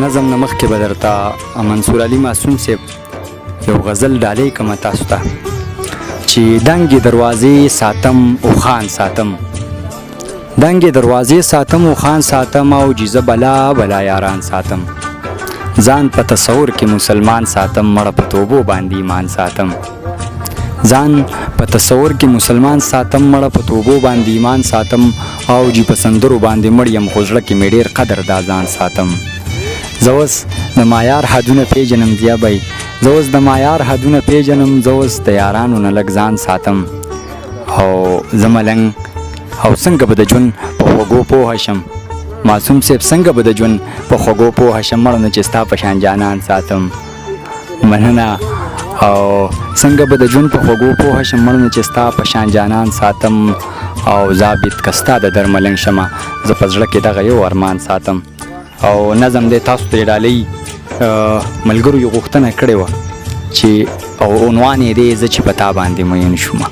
نظم نه مخکې به درته منصور علي معصوم صاحب یو غزل ډالۍ کومه تاسو ته چې دنګې دروازې ساتم او خان ساتم، دنګې دروازې ساتم او خان ساتم، او جیزه بلا بلا یاران ساتم، ځان په تصور کې مسلمان ساتم، مړه په توبو باندې ایمان ساتم، ځان په تصور کې مسلمان ساتم، مړه په توبو باندې ایمان ساتم، او جی په سندرو باندې مړ یم خو زړه کې مې ډېر قدر دا ځان ساتم. زه اوس د مایار حدونه پیژنم بیا به زه اوس د مایار حدونه پیژنم، زه اوس د یارانو نه لږ ځان ساتم، او زه ملنګ او څنګه به د ژوند په خوږو پوهه شم، معصوم صاحب څنګه به د ژوند په خوږو پوهه شم، مړ نه چې ستا په شان جانان ساتم. مننه. او څنګه به د ژوند په خوږو پوهه شم، مړ نه چې ستا په شان جانان ساتم، او ضابط که ستا د درملنګ شمه، زه په زړه کې دغه یو ارمان ساتم. او نظم دی تاسو ته یې ډالۍ ملګرو یې غوښتنه کړې وه چې او عنوان یې دی زه چې په تا باندې مین شومه.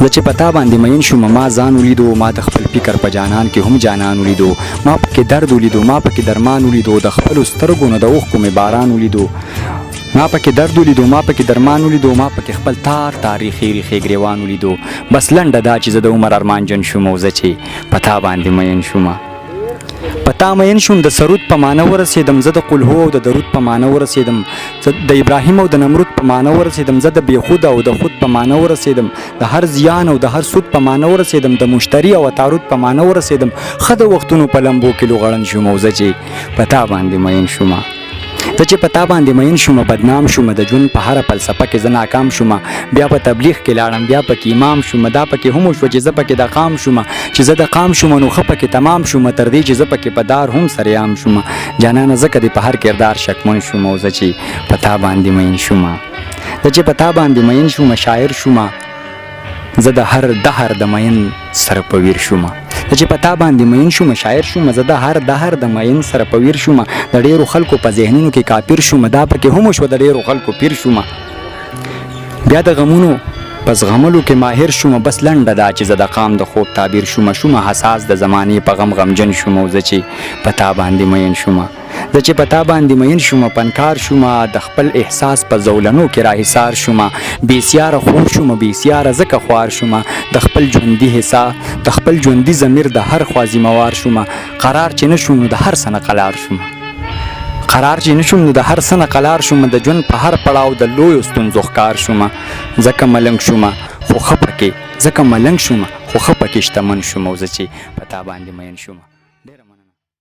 زه چې په تا باندې مین شومه، ما ځان ولیدو، ما د خپل فکر په جانان کې هم جانان ولیدو، ما پکې درد ولیدو، ما پکې درمان ولیدو، د خپلو سترګو نه د اوښکو مې باران ولیدو، ما پکې درد ولیدو، ما پکې درمان ولیدو، ما پکې خپل تاریخي ریښې ګریوان ولیدو. بس لنډه دا چې زه د عمر ارمانجن شوم، او زه چې په تا باندې مین شومه. په تا مین شوم، د سرود په معنی ورسېدم، زه د قلهو او د درود په معنی ورسېدم، زه د ابراهیم او د نمرود په معنی ورسېدم، زه د بېخود او د خود په معنی ورسېدم، د هر زیان او د هر سود په معنی ورسېدم، د مشتری او تعرض په معنی ورسېدم، ښه د وختونو په لمبو کې لوغړن شوم، او زه چې په تا باندې مین شومه. زه چې په تا باندې مین شومه، بدنام شومه، د ژوند په هره فلسفه کې زه ناکام شومه، بیا په تبلیغ کې لاړم، بیا پکې امام شومه، دا پکې هم وشوه چې زه پکې د قام شومه، چې زه د قام شومه نو ښه پکې تمام شومه، تر دې چې زه پکې په دار هم سریام شومه. جانانه ځکه دې په هر کردار شکمن شومه، او زه چې په تا باندې مین شومه. زه چې په تا باندې مین شومه، شاعر شومه، زه د هر دهر د مین سره په ویر شومه. زه چې په تا باندې مین شومه، شاعر شومه، زه د هر دهر د مین سره په ویر شومه، د ډېرو خلکو په ذهنونو کې کافر شومه، دا پکې هم وشوه د ډېرو خلکو پیر شومه. بیا د غمونو په زغملو کې ماهر شومه، بس لنډه دا چې زه د قام د خوب تعبیر شومه، شومه حساس د زمانې په غم غمجن شومه، او زه چې په تا باندې مین شومه. زه چې په تا باندې مین شومه، پنکار شومه، د خپل احساس په زولنو کې راحصار شومه، بېسیاره خور شومه، بېسیاره ځکه خوار شومه، د خپل ژوندي حصه د خپل ژوندي ضمیر د هر خوا ذمهوار شومه، قرار چې نه شوم نو د هر څه نه قلار شومه، قرار چې نه شوم نو د هر څه نه قلار شومه، د ژوند په هر پړاو د لویو ستونزو ښکار شومه، ځکه ملنګ شومه خو ښه پکې، ځکه ملنګ شومه خو ښه پکې شتمن شومه، او زه چې په تا باندې مین شومه.